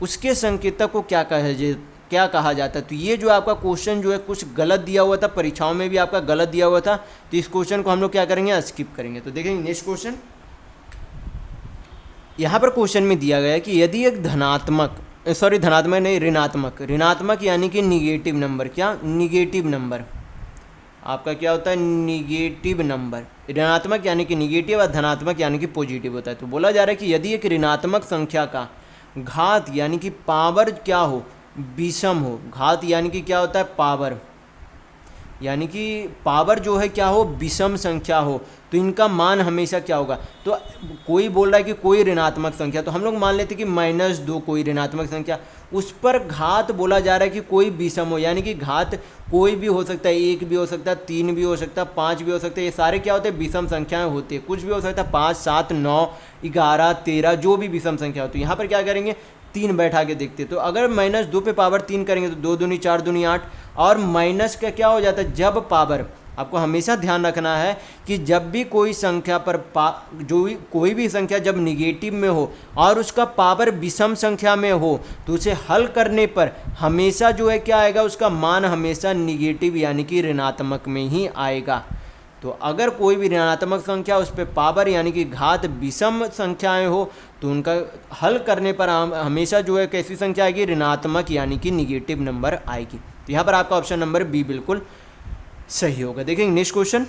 उसके संकेतक को क्या कहा जाता है। तो ये जो आपका क्वेश्चन जो है कुछ गलत दिया हुआ था, परीक्षाओं में भी आपका गलत दिया हुआ था, तो इस क्वेश्चन को हम लोग क्या करेंगे, स्किप करेंगे। तो देखेंगे नेक्स्ट क्वेश्चन। यहाँ पर क्वेश्चन में दिया गया है कि यदि एक ऋणात्मक यानी कि निगेटिव नंबर, क्या निगेटिव नंबर आपका क्या होता है, निगेटिव नंबर, ऋणात्मक यानी कि निगेटिव और धनात्मक यानी कि पॉजिटिव होता है। तो बोला जा रहा है कि यदि एक ऋणात्मक संख्या का घात यानी कि पावर क्या हो, विषम हो। घात यानी कि क्या होता है, पावर, यानी कि पावर जो है क्या हो, विषम संख्या हो, तो इनका मान हमेशा क्या होगा। तो कोई बोल रहा है कि कोई ऋणात्मक संख्या, तो हम लोग मान लेते कि -2 कोई ऋणात्मक संख्या, उस पर घात बोला जा रहा है कि कोई विषम हो, यानी कि घात कोई भी हो सकता है, 1 भी हो सकता है, 3 भी हो सकता है, 5 भी हो सकता है, ये सारे क्या होते हैं, विषम संख्याएं होती है। कुछ भी हो सकता है, 5 7 9 11 13 जो भी विषम संख्या होती है। यहाँ पर क्या करेंगे, 3 बैठा के देखते। तो अगर -2 पे पावर 3 करेंगे तो 2 दूनी 4 दूनी 8, और माइनस का क्या हो जाता है, जब पावर, आपको हमेशा ध्यान रखना है कि जब भी कोई संख्या पर कोई भी संख्या जब निगेटिव में हो और उसका पावर विषम संख्या में हो तो उसे हल करने पर हमेशा जो है क्या आएगा, उसका मान हमेशा निगेटिव यानी कि ऋणात्मक में ही आएगा। तो अगर कोई भी ऋणात्मक संख्या उस पर पावर यानी कि घात विषम संख्याएं हो तो उनका हल करने पर हमेशा जो है कैसी संख्या आएगी, ऋणात्मक यानी कि निगेटिव नंबर आएगी। तो यहाँ पर आपका ऑप्शन नंबर बी बिल्कुल सही होगा। देखेंगे नेक्स्ट क्वेश्चन।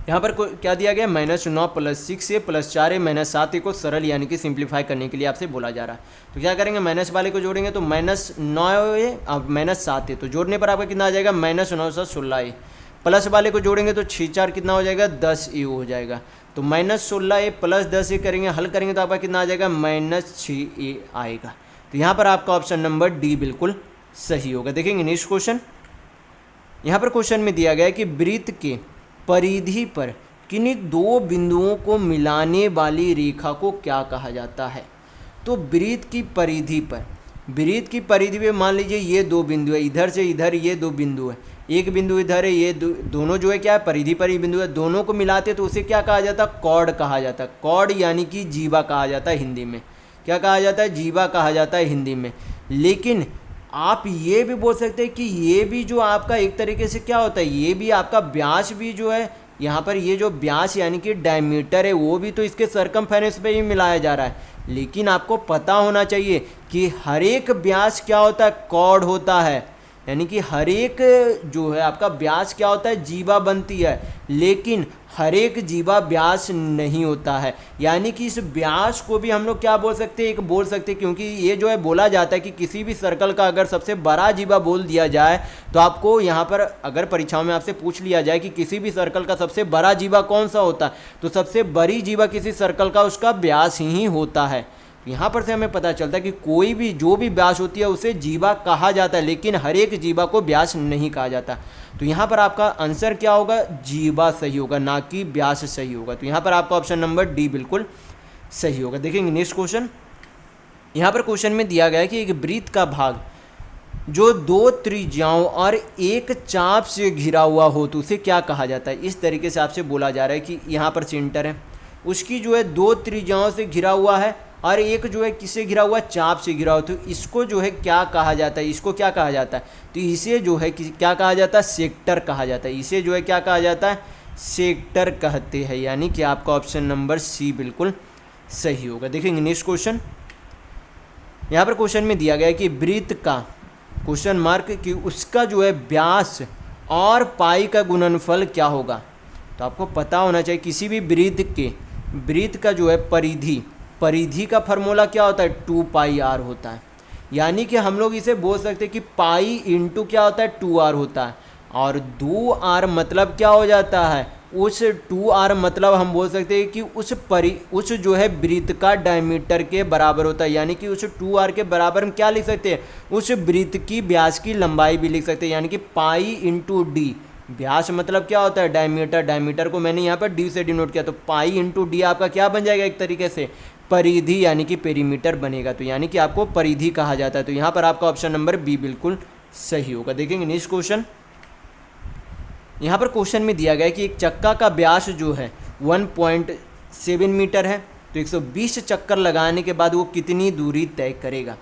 यहाँ पर क्या दिया गया, -9 + 6a + 4a - 7a को सरल यानी कि सिंप्लीफाई करने के लिए आपसे बोला जा रहा है। तो क्या करेंगे, माइनस वाले को जोड़ेंगे तो -9a अब -7a, तो जोड़ने पर आपका कितना आ जाएगा, -9 से 16a। प्लस वाले को जोड़ेंगे तो 6 4 कितना हो जाएगा, 10a हो जाएगा। तो -16a + 10a करेंगे, हल करेंगे तो आपका कितना आ जाएगा, -6a आएगा। तो यहाँ पर आपका ऑप्शन नंबर डी बिल्कुल सही होगा। देखेंगे नेक्स्ट क्वेश्चन। यहाँ पर क्वेश्चन में दिया गया है कि वृत्त के परिधि पर किन्हीं 2 बिंदुओं को मिलाने वाली रेखा को क्या कहा जाता है। तो वृत्त की परिधि पे मान लीजिए ये 2 बिंदु है, इधर से इधर ये 2 बिंदु है, एक बिंदु इधर है, ये दोनों जो है क्या है, परिधि पर ही बिंदु है, दोनों को मिलाते तो उसे क्या कहा जाता है, कॉर्ड कहा जाता है। कॉर्ड यानी कि जीवा कहा जाता है हिंदी में। क्या कहा जाता है, जीवा कहा जाता है हिंदी में। लेकिन आप ये भी बोल सकते हैं कि ये भी जो आपका एक तरीके से क्या होता है, ये भी आपका व्यास भी जो है यहाँ पर, ये जो व्यास यानी कि डायमीटर है वो भी तो इसके सरकमफेरेंस पे ही मिलाया जा रहा है। लेकिन आपको पता होना चाहिए कि हर एक व्यास क्या होता है, कॉर्ड होता है, यानी कि हर एक जो है आपका व्यास क्या होता है, जीवा बनती है, लेकिन हर एक जीवा व्यास नहीं होता है। यानी कि इस व्यास को भी हम लोग क्या बोल सकते हैं, एक बोल सकते हैं, क्योंकि ये जो है बोला जाता है कि किसी भी सर्कल का अगर सबसे बड़ा जीवा बोल दिया जाए तो आपको यहाँ पर अगर परीक्षाओं में आपसे पूछ लिया जाए कि किसी भी सर्कल का सबसे बड़ा जीवा कौन सा होता है, तो सबसे बड़ी जीवा किसी सर्कल का उसका व्यास ही होता है। यहाँ पर से हमें पता चलता है कि कोई भी जो भी व्यास होती है उसे जीवा कहा जाता है, लेकिन हर एक जीवा को व्यास नहीं कहा जाता। तो यहाँ पर आपका आंसर क्या होगा, जीवा सही होगा, ना कि व्यास सही होगा। तो यहाँ पर आपका ऑप्शन नंबर डी बिल्कुल सही होगा। देखेंगे नेक्स्ट क्वेश्चन। यहाँ पर क्वेश्चन में दिया गया है कि एक वृत्त का भाग जो 2 त्रिज्याओं और एक चाप से घिरा हुआ हो तो उसे क्या कहा जाता है। इस तरीके से आपसे बोला जा रहा है कि यहाँ पर सेंटर है, उसकी जो है 2 त्रिज्याओं से घिरा हुआ है और एक जो है किससे घिरा हुआ, चाप से घिरा हुआ, तो इसको जो है क्या कहा जाता है, इसको क्या कहा जाता है, तो इसे जो है क्या कहा जाता है, सेक्टर कहा जाता है। इसे जो है क्या कहा जाता है, सेक्टर कहते हैं। यानी कि आपका ऑप्शन नंबर सी बिल्कुल सही होगा। देखेंगे नेक्स्ट क्वेश्चन। यहाँ पर क्वेश्चन में दिया गया है कि वृत्त का क्वेश्चन मार्क कि उसका जो है व्यास और पाई का गुणनफल क्या होगा। तो आपको पता होना चाहिए किसी भी वृत्त का जो है परिधि का फार्मूला क्या होता है, 2πr होता है। यानी कि हम लोग इसे बोल सकते हैं कि पाई इंटू क्या होता है, 2r होता है। और 2r मतलब क्या हो जाता है, उस 2r मतलब हम बोल सकते हैं कि उस जो है वृत्त का डायमीटर के बराबर होता है। यानी कि उस 2r के बराबर हम क्या लिख सकते हैं, उस वृत्त की व्यास की लंबाई भी लिख सकते हैं। यानी कि पाई इंटू डी, व्यास मतलब क्या होता है, डायमीटर को मैंने यहाँ पर डी से डिनोट किया, तो पाई इंटू डी आपका क्या बन जाएगा, एक तरीके से परिधि यानी कि पेरीमीटर बनेगा। तो यानी कि आपको परिधि कहा जाता है। तो यहाँ पर आपका ऑप्शन नंबर बी बिल्कुल सही होगा। देखेंगे नेक्स्ट क्वेश्चन। यहाँ पर क्वेश्चन में दिया गया है कि एक चक्का का व्यास जो है 1.7 मीटर है, तो 120 चक्कर लगाने के बाद वो कितनी दूरी तय करेगा।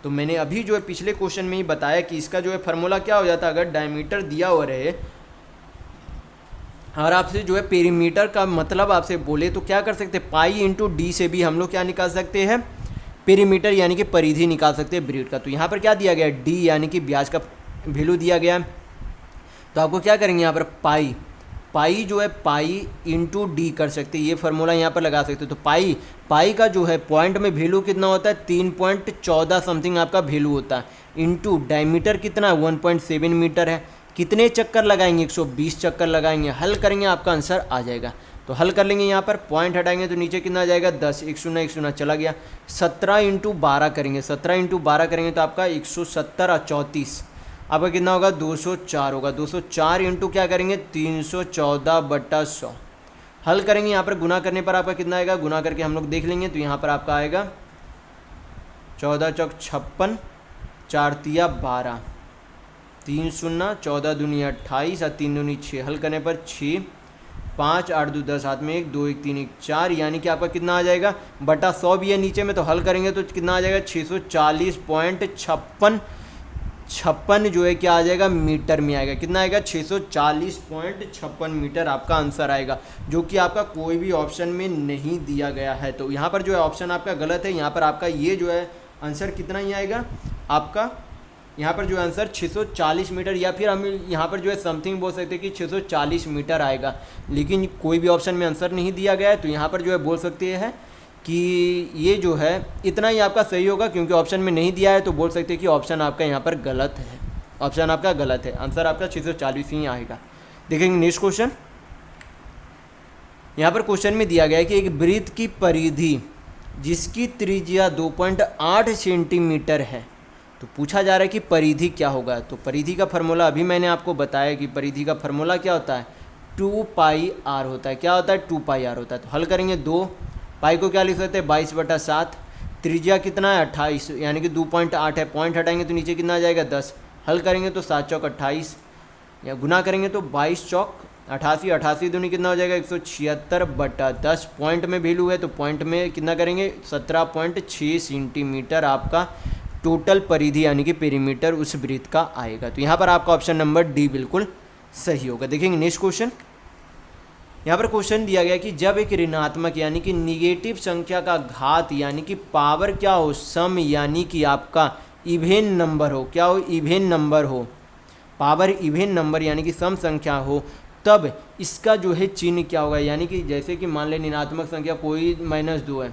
तो मैंने अभी जो है पिछले क्वेश्चन में ही बताया कि इसका जो है फार्मूला क्या हो जाता है, अगर डायमीटर दिया हुआ रहे और आपसे जो है पेरीमीटर का मतलब आपसे बोले तो क्या कर सकते हैं, पाई इंटू डी से भी हम लोग क्या निकाल सकते हैं, पेरीमीटर यानी कि परिधि निकाल सकते हैं वृत्त का। तो यहाँ पर क्या दिया गया है, डी यानी कि व्यास का वैल्यू दिया गया है। तो आपको क्या करेंगे, यहाँ पर पाई जो है पाई इंटू डी कर सकते हैं, ये फार्मूला यहाँ पर लगा सकते हैं। तो पाई का जो है पॉइंट में वैल्यू कितना होता है, 3.14 समथिंग आपका वैल्यू होता है, इंटू डायमीटर कितना 1.7 मीटर है। कितने चक्कर लगाएंगे, 120 चक्कर लगाएंगे। हल करेंगे आपका आंसर आ जाएगा। तो हल कर लेंगे, यहाँ पर पॉइंट हटाएंगे तो नीचे कितना आ जाएगा, 10, 1 चला गया। 17 इंटू 12 करेंगे, 17 इंटू 12 करेंगे तो आपका 170 और 34 आपका कितना होगा, 204 होगा। 204 इंटू क्या करेंगे, 314/100। हल करेंगे, यहाँ पर गुना करने पर आपका कितना आएगा, गुना करके हम लोग देख लेंगे। तो यहाँ पर आपका आएगा 14 चौक 56, 4 तिया 12, 3 शून्य, 14 दूनी 28 और 3 दूनी 6। हल करने पर 6, 5, 8 2 10, हाथ में 1, 2 1 3 1 4, यानी कि आपका कितना आ जाएगा, बटा 100 भी है नीचे में। तो हल करेंगे तो कितना आ जाएगा, 640.56 जो है क्या आ जाएगा, मीटर में आएगा। कितना आएगा, 640.56 मीटर आपका आंसर आएगा, जो कि आपका कोई भी ऑप्शन में नहीं दिया गया है। तो यहाँ पर जो है ऑप्शन आपका गलत है। यहाँ पर आपका ये जो है आंसर कितना ही आएगा आपका, यहाँ पर जो आंसर 640 मीटर, या फिर हम यहाँ पर जो है समथिंग बोल सकते हैं कि 640 मीटर आएगा, लेकिन कोई भी ऑप्शन में आंसर नहीं दिया गया है। तो यहाँ पर जो है बोल सकते हैं कि ये जो है इतना ही आपका सही होगा, क्योंकि ऑप्शन में नहीं दिया है। तो बोल सकते हैं कि ऑप्शन आपका यहाँ पर गलत है, ऑप्शन आपका गलत है, आंसर आपका 640 ही आएगा। देखेंगे नेक्स्ट क्वेश्चन। यहाँ पर क्वेश्चन में दिया गया है कि एक वृत्त की परिधि जिसकी त्रिज्या 2.8 सेंटीमीटर है, तो पूछा जा रहा है कि परिधि क्या होगा। तो परिधि का फार्मूला अभी मैंने आपको बताया कि परिधि का फार्मूला क्या होता है, 2πr होता है। क्या होता है, 2πr होता है। तो हल करेंगे, 2 पाई को क्या लिख सकते हैं, 22/7, त्रिज्या कितना है 28, यानी कि 2.8 है। पॉइंट हटाएंगे तो नीचे कितना आ जाएगा, 10। हल करेंगे तो 7 चौक 28, या गुना करेंगे तो 22 चौक 88, 88 दूनी कितना हो जाएगा, 176/10। पॉइंट में वैल्यू है तो पॉइंट में कितना करेंगे, 17.6 सेंटीमीटर आपका टोटल परिधि यानी कि पेरीमीटर उस वृत्त का आएगा। तो यहाँ पर आपका ऑप्शन नंबर डी बिल्कुल सही होगा। देखेंगे नेक्स्ट क्वेश्चन। यहाँ पर क्वेश्चन दिया गया कि जब एक ऋणात्मक यानी कि निगेटिव संख्या का घात यानी कि पावर क्या हो, सम यानी कि आपका इवेन नंबर हो, क्या हो, इवेन नंबर हो, पावर इवेन नंबर यानी कि सम संख्या हो, तब इसका जो है चिन्ह क्या होगा। यानी कि जैसे कि मान लें ऋणात्मक संख्या कोई -2 है,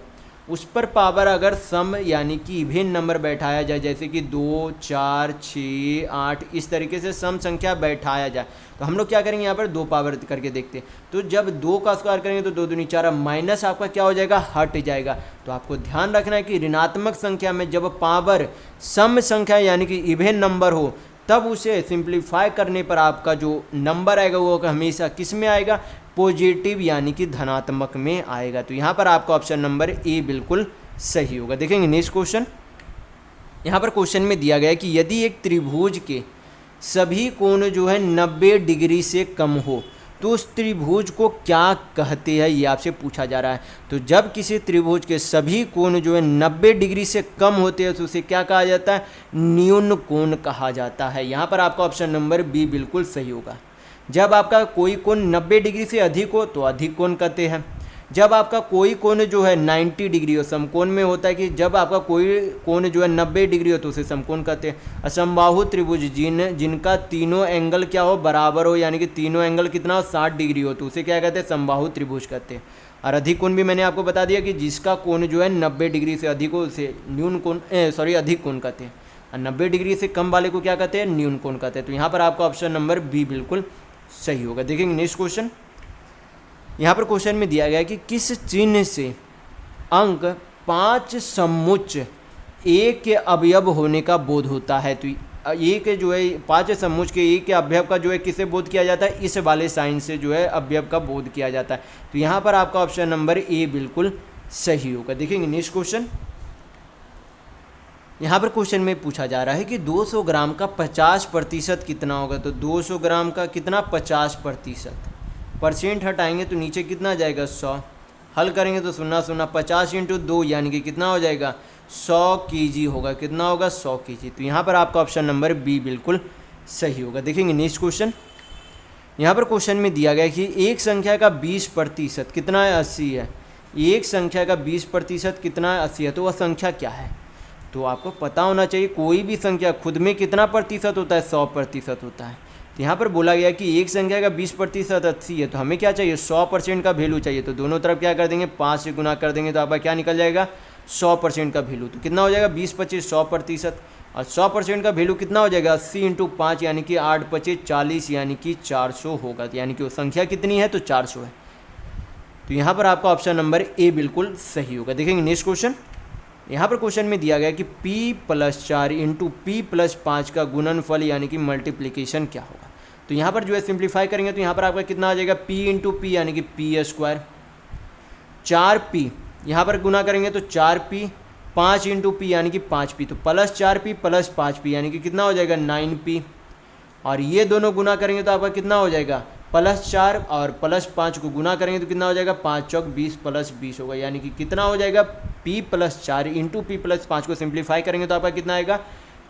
उस पर पावर अगर सम यानी कि इवेन नंबर बैठाया जाए, जैसे कि 2, 4, 6, 8 इस तरीके से सम संख्या बैठाया जाए, तो हम लोग क्या करेंगे, यहाँ पर 2 पावर करके देखते हैं। तो जब 2 का स्क्वायर करेंगे तो 2 दूनी 4, माइनस आपका क्या हो जाएगा, हट जाएगा। तो आपको ध्यान रखना है कि ऋणात्मक संख्या में जब पावर सम संख्या यानी कि इवेन नंबर हो, तब उसे सिंप्लीफाई करने पर आपका जो नंबर आएगा वो हमेशा किस में आएगा, पॉजिटिव यानी कि धनात्मक में आएगा। तो यहाँ पर आपका ऑप्शन नंबर ए बिल्कुल सही होगा। देखेंगे नेक्स्ट क्वेश्चन। यहाँ पर क्वेश्चन में दिया गया है कि यदि एक त्रिभुज के सभी कोण जो है 90 डिग्री से कम हो तो उस त्रिभुज को क्या कहते हैं, ये आपसे पूछा जा रहा है। तो जब किसी त्रिभुज के सभी कोण जो है 90 डिग्री से कम होते हैं तो उसे क्या कहा जाता है, न्यून कोण कहा जाता है। यहाँ पर आपका ऑप्शन नंबर बी बिल्कुल सही होगा। जब आपका कोई कोण 90 डिग्री से अधिक हो तो अधिक कोण कहते हैं। जब आपका कोई कोण जो है 90 डिग्री हो, समकोण में होता है कि जब आपका कोई कोण जो है 90 डिग्री हो तो उसे समकोण कहते हैं। असमबाहु त्रिभुज जिनका तीनों एंगल क्या हो, बराबर हो, यानी कि तीनों एंगल कितना हो, 60 डिग्री हो, तो उसे क्या कहते हैं, समबाहु त्रिभुज कहते हैं। और अधिक कोण भी मैंने आपको बता दिया कि जिसका कोण जो है 90 डिग्री से अधिक हो उसे न्यून कोण अधिक कोण कहते हैं, और 90 डिग्री से कम वाले को क्या कहते हैं, न्यून कोण कहते हैं। तो यहाँ पर आपका ऑप्शन नंबर बी बिल्कुल सही होगा। देखेंगे नेक्स्ट क्वेश्चन। यहाँ पर क्वेश्चन में दिया गया है कि किस चिन्ह से अंक 5 समुच्च ए के अवयव होने का बोध होता है। तो ए के जो है 5 समुच्च के ए के अवयव का जो है किसे बोध किया जाता है, इस वाले साइन से जो है अवयव का बोध किया जाता है। तो यहाँ पर आपका ऑप्शन नंबर ए बिल्कुल सही होगा। देखेंगे नेक्स्ट क्वेश्चन। यहाँ पर क्वेश्चन में पूछा जा रहा है कि 200 ग्राम का 50% कितना होगा। तो 200 ग्राम का कितना, 50%, परसेंट हटाएंगे तो नीचे कितना आ जाएगा, 100, हल करेंगे तो 0 0 50 × 2 यानी कि कितना हो जाएगा, 100 kg होगा। कितना होगा, 100 kg। तो यहाँ पर आपका ऑप्शन नंबर बी बिल्कुल सही होगा। देखेंगे नेक्स्ट क्वेश्चन। यहाँ पर क्वेश्चन में दिया गया कि एक संख्या का 20% कितना है, 80 है। एक संख्या का 20% कितना है, 80 है। तो वह संख्या क्या है, तो आपको पता होना चाहिए। कोई भी संख्या खुद में कितना प्रतिशत होता है, 100% होता है। तो यहाँ पर बोला गया कि एक संख्या का 20% 80 है, तो हमें क्या चाहिए, 100% का वैल्यू चाहिए। तो दोनों तरफ क्या कर देंगे, 5 से गुना कर देंगे तो आपका क्या निकल जाएगा, 100% का वैल्यू। तो कितना हो जाएगा, 20 25 100%, और 100% का वैल्यू कितना हो जाएगा, 80 × 5 यानी कि 8 25 40 यानी कि 400 होगा। तो यानी कि वो संख्या कितनी है, तो 400 है। तो यहाँ पर आपका ऑप्शन नंबर ए बिल्कुल सही होगा। देखेंगे नेक्स्ट क्वेश्चन। यहाँ पर क्वेश्चन में दिया गया कि p+4 × p+5 का गुणनफल यानी कि मल्टीप्लिकेशन क्या होगा। तो यहाँ पर जो है सिंप्लीफाई करेंगे तो यहाँ पर आपका कितना आ जाएगा, p × p यानी कि p², 4p यहाँ पर गुना करेंगे तो 4p, 5 × p यानी कि 5p, तो +4p + 5p यानी कि कितना हो जाएगा, 9p, और ये दोनों गुना करेंगे तो आपका कितना हो जाएगा, +4 और +5 को गुना करेंगे तो कितना हो जाएगा, 5 चौक 20 + 20 होगा। यानी कि कितना हो जाएगा, p+4 × p+5 को सिंप्लीफाई करेंगे तो आपका कितना आएगा,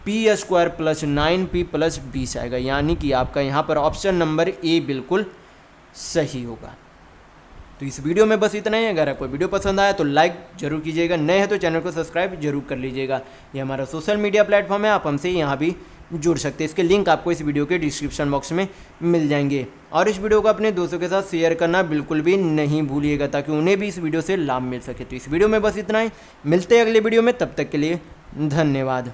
p² + 9p + 20 आएगा। यानी कि आपका यहाँ पर ऑप्शन नंबर ए बिल्कुल सही होगा। तो इस वीडियो में बस इतना ही। अगर आपको वीडियो पसंद आया तो लाइक जरूर कीजिएगा, नए हैं तो चैनल को सब्सक्राइब जरूर कर लीजिएगा। ये हमारा सोशल मीडिया प्लेटफॉर्म है, आप हमसे यहाँ भी जुड़ सकते हैं। इसके लिंक आपको इस वीडियो के डिस्क्रिप्शन बॉक्स में मिल जाएंगे। और इस वीडियो को अपने दोस्तों के साथ शेयर करना बिल्कुल भी नहीं भूलिएगा, ताकि उन्हें भी इस वीडियो से लाभ मिल सके। तो इस वीडियो में बस इतना ही, मिलते हैं अगले वीडियो में, तब तक के लिए धन्यवाद।